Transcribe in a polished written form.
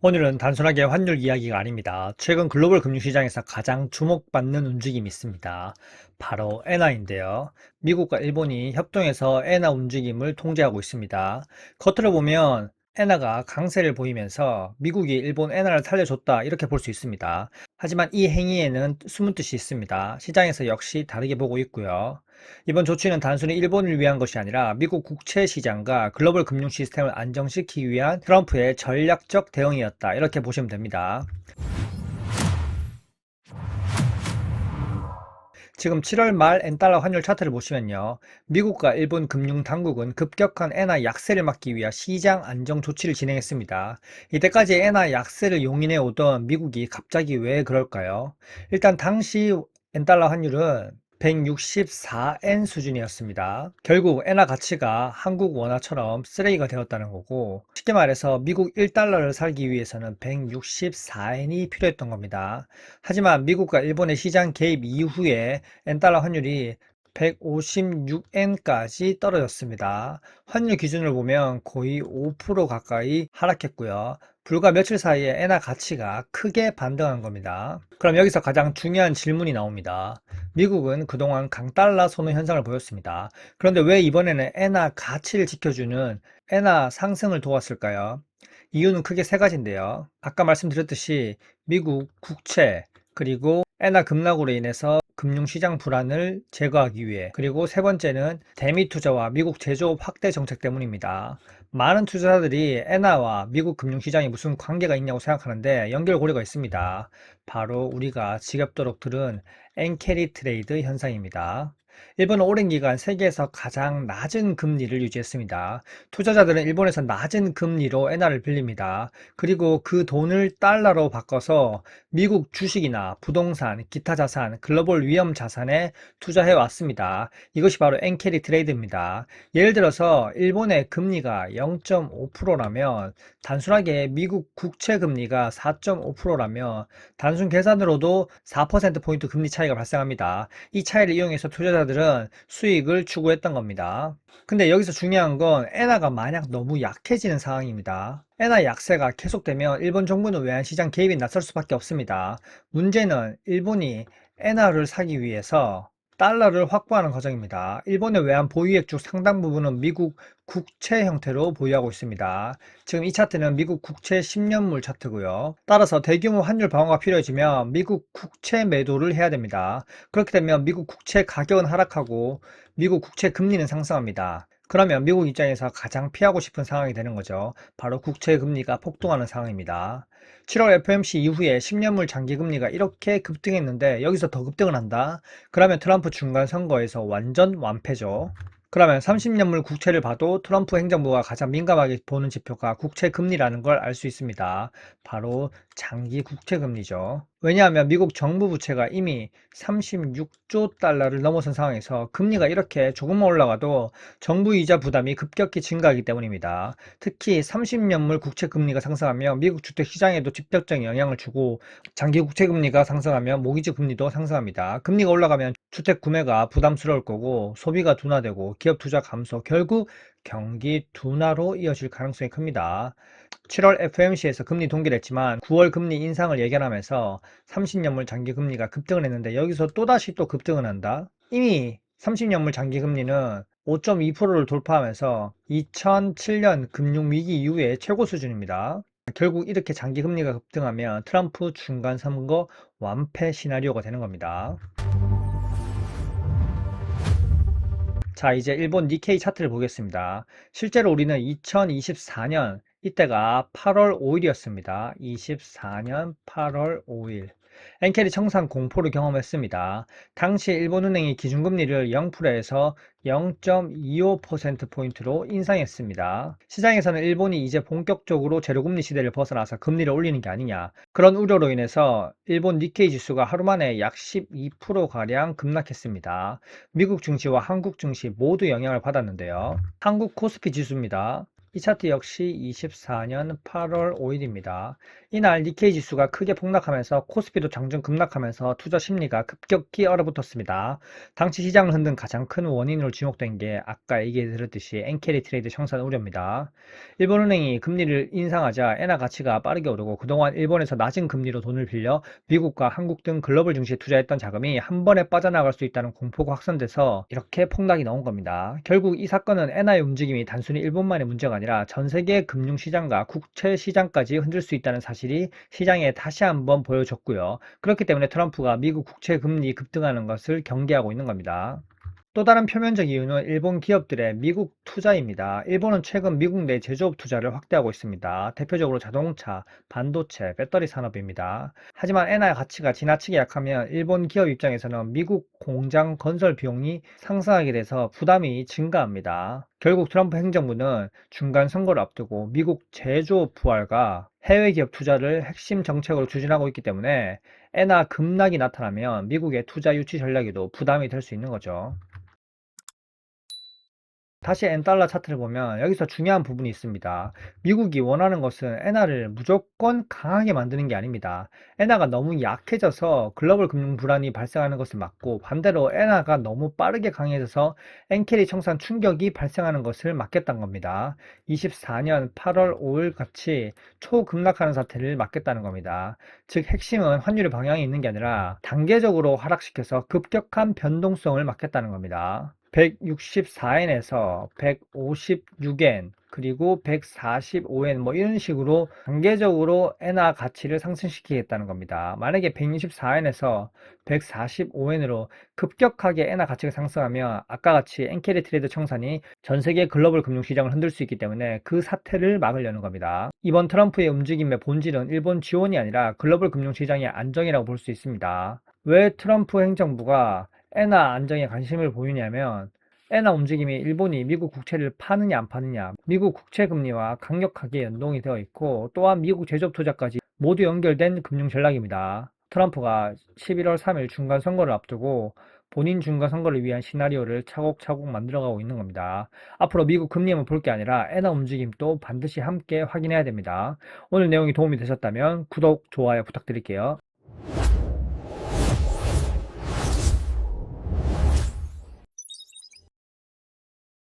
오늘은 단순하게 환율 이야기가 아닙니다. 최근 글로벌 금융시장에서 가장 주목받는 움직임이 있습니다. 바로 엔화인데요. 미국과 일본이 협동해서 엔화 움직임을 통제하고 있습니다. 겉으로 보면 엔화가 강세를 보이면서 미국이 일본 엔화를 살려줬다 이렇게 볼 수 있습니다. 하지만 이 행위에는 숨은 뜻이 있습니다. 시장에서 역시 다르게 보고 있고요. 이번 조치는 단순히 일본을 위한 것이 아니라 미국 국채 시장과 글로벌 금융 시스템을 안정시키기 위한 트럼프의 전략적 대응이었다. 이렇게 보시면 됩니다. 지금 7월 말 엔달러 환율 차트를 보시면요. 미국과 일본 금융 당국은 급격한 엔화 약세를 막기 위한 시장 안정 조치를 진행했습니다. 이때까지 엔화 약세를 용인해 오던 미국이 갑자기 왜 그럴까요? 일단 당시 엔달러 환율은 164엔 수준이었습니다. 결국 엔화 가치가 한국 원화처럼 쓰레기가 되었다는 거고, 쉽게 말해서 미국 1달러를 살기 위해서는 164엔이 필요했던 겁니다. 하지만 미국과 일본의 시장 개입 이후에 엔달러 환율이 156엔까지 떨어졌습니다. 환율 기준으로 보면 거의 5% 가까이 하락했고요. 불과 며칠 사이에 엔화 가치가 크게 반등한 겁니다. 그럼 여기서 가장 중요한 질문이 나옵니다. 미국은 그동안 강달러 선호 현상을 보였습니다. 그런데 왜 이번에는 엔화 가치를 지켜주는 엔화 상승을 도왔을까요? 이유는 크게 세 가지인데요. 아까 말씀드렸듯이 미국 국채, 그리고 엔화 급락으로 인해서 금융시장 불안을 제거하기 위해, 그리고 세 번째는 대미 투자와 미국 제조업 확대 정책 때문입니다. 많은 투자자들이 엔화와 미국 금융시장이 무슨 관계가 있냐고 생각하는데 연결고리가 있습니다. 바로 우리가 지겹도록 들은 엔캐리 트레이드 현상입니다. 일본은 오랜 기간 세계에서 가장 낮은 금리를 유지했습니다. 투자자들은 일본에서 낮은 금리로 엔화를 빌립니다. 그리고 그 돈을 달러로 바꿔서 미국 주식이나 부동산, 기타 자산, 글로벌 위험 자산에 투자해 왔습니다. 이것이 바로 엔캐리 트레이드입니다. 예를 들어서 일본의 금리가 0.5%라면 단순하게 미국 국채 금리가 4.5%라면 단순 계산으로도 4%포인트 금리 차이가 발생합니다. 이 차이를 이용해서 투자자들은 수익을 추구했던 겁니다. 근데 여기서 중요한 건 엔화가 만약 너무 약해지는 상황입니다. 엔화 약세가 계속되면 일본 정부는 외환시장 개입이 나설 수밖에 없습니다. 문제는 일본이 엔화를 사기 위해서 달러를 확보하는 과정입니다. 일본의 외환 보유액 중 상당 부분은 미국 국채 형태로 보유하고 있습니다. 지금 이 차트는 미국 국채 10년물 차트고요. 따라서 대규모 환율 방어가 필요해지면 미국 국채 매도를 해야 됩니다. 그렇게 되면 미국 국채 가격은 하락하고 미국 국채 금리는 상승합니다. 그러면 미국 입장에서 가장 피하고 싶은 상황이 되는 거죠. 바로 국채 금리가 폭등하는 상황입니다. 7월 FOMC 이후에 10년물 장기 금리가 이렇게 급등했는데 여기서 더 급등을 한다? 그러면 트럼프 중간 선거에서 완전 완패죠. 그러면 30년물 국채를 봐도 트럼프 행정부가 가장 민감하게 보는 지표가 국채 금리라는 걸 알 수 있습니다. 바로 장기 국채 금리죠. 왜냐하면 미국 정부 부채가 이미 36조 달러를 넘어선 상황에서 금리가 이렇게 조금만 올라가도 정부 이자 부담이 급격히 증가하기 때문입니다. 특히 30년물 국채 금리가 상승하면 미국 주택 시장에도 직접적인 영향을 주고 장기 국채 금리가 상승하면 모기지 금리도 상승합니다. 금리가 올라가면 주택 구매가 부담스러울 거고 소비가 둔화되고 기업 투자 감소, 결국 경기 둔화로 이어질 가능성이 큽니다. 7월 FOMC에서 금리 동결 했지만 9월 금리 인상을 예견하면서 30년물 장기 금리가 급등을 했는데 여기서 또다시 또 급등을 한다? 이미 30년물 장기 금리는 5.2%를 돌파하면서 2007년 금융위기 이후의 최고 수준입니다. 결국 이렇게 장기 금리가 급등하면 트럼프 중간 선거 완패 시나리오가 되는 겁니다. 자, 이제 일본 니케이 차트를 보겠습니다. 실제로 우리는 2024년 이때가 8월 5일이었습니다. 24년 8월 5일. 엔캐리 청산 공포를 경험했습니다. 당시 일본은행이 기준금리를 0%에서 0.25%포인트로 인상했습니다. 시장에서는 일본이 이제 본격적으로 제로금리 시대를 벗어나서 금리를 올리는 게 아니냐, 그런 우려로 인해서 일본 니케이 지수가 하루 만에 약 12%가량 급락했습니다. 미국 증시와 한국 증시 모두 영향을 받았는데요. 한국 코스피 지수입니다. 이 차트 역시 24년 8월 5일입니다. 이날 니케이 지수가 크게 폭락하면서 코스피도 장중 급락하면서 투자 심리가 급격히 얼어붙었습니다. 당시 시장을 흔든 가장 큰 원인으로 지목된 게 아까 얘기 드렸듯이 엔캐리 트레이드 청산 우려입니다. 일본은행이 금리를 인상하자 엔화 가치가 빠르게 오르고 그동안 일본에서 낮은 금리로 돈을 빌려 미국과 한국 등 글로벌 증시에 투자했던 자금이 한 번에 빠져나갈 수 있다는 공포가 확산돼서 이렇게 폭락이 나온 겁니다. 결국 이 사건은 엔화의 움직임이 단순히 일본만의 문제가 아니라 전 세계 금융시장과 국채시장까지 흔들 수 있다는 사실이 시장에 다시 한번 보여줬고요. 그렇기 때문에 트럼프가 미국 국채 금리 급등하는 것을 경계하고 있는 겁니다. 또 다른 표면적 이유는 일본 기업들의 미국 투자입니다. 일본은 최근 미국 내 제조업 투자를 확대하고 있습니다. 대표적으로 자동차, 반도체, 배터리 산업입니다. 하지만 엔화의 가치가 지나치게 약하면 일본 기업 입장에서는 미국 공장 건설 비용이 상승하게 돼서 부담이 증가합니다. 결국 트럼프 행정부는 중간 선거를 앞두고 미국 제조업 부활과 해외 기업 투자를 핵심 정책으로 추진하고 있기 때문에 엔화 급락이 나타나면 미국의 투자 유치 전략에도 부담이 될 수 있는 거죠. 다시 엔달러 차트를 보면 여기서 중요한 부분이 있습니다. 미국이 원하는 것은 엔화를 무조건 강하게 만드는 게 아닙니다. 엔화가 너무 약해져서 글로벌 금융 불안이 발생하는 것을 막고 반대로 엔화가 너무 빠르게 강해져서 엔캐리 청산 충격이 발생하는 것을 막겠다는 겁니다. 24년 8월 5일 같이 초급락하는 사태를 막겠다는 겁니다. 즉 핵심은 환율의 방향이 있는 게 아니라 단계적으로 하락시켜서 급격한 변동성을 막겠다는 겁니다. 164엔에서 156엔 그리고 145엔 뭐 이런 식으로 단계적으로 엔화 가치를 상승시키겠다는 겁니다. 만약에 164엔에서 145엔으로 급격하게 엔화 가치가 상승하면 아까 같이 엔캐리 트레이드 청산이 전 세계 글로벌 금융시장을 흔들 수 있기 때문에 그 사태를 막으려는 겁니다. 이번 트럼프의 움직임의 본질은 일본 지원이 아니라 글로벌 금융시장의 안정이라고 볼 수 있습니다. 왜 트럼프 행정부가 엔화 안정에 관심을 보이냐면 엔화 움직임이 일본이 미국 국채를 파느냐 안 파느냐, 미국 국채 금리와 강력하게 연동이 되어 있고 또한 미국 제조업 투자까지 모두 연결된 금융 전략입니다. 트럼프가 11월 3일 중간 선거를 앞두고 본인 중간 선거를 위한 시나리오를 차곡차곡 만들어가고 있는 겁니다. 앞으로 미국 금리만 볼 게 아니라 엔화 움직임도 반드시 함께 확인해야 됩니다. 오늘 내용이 도움이 되셨다면 구독, 좋아요 부탁드릴게요.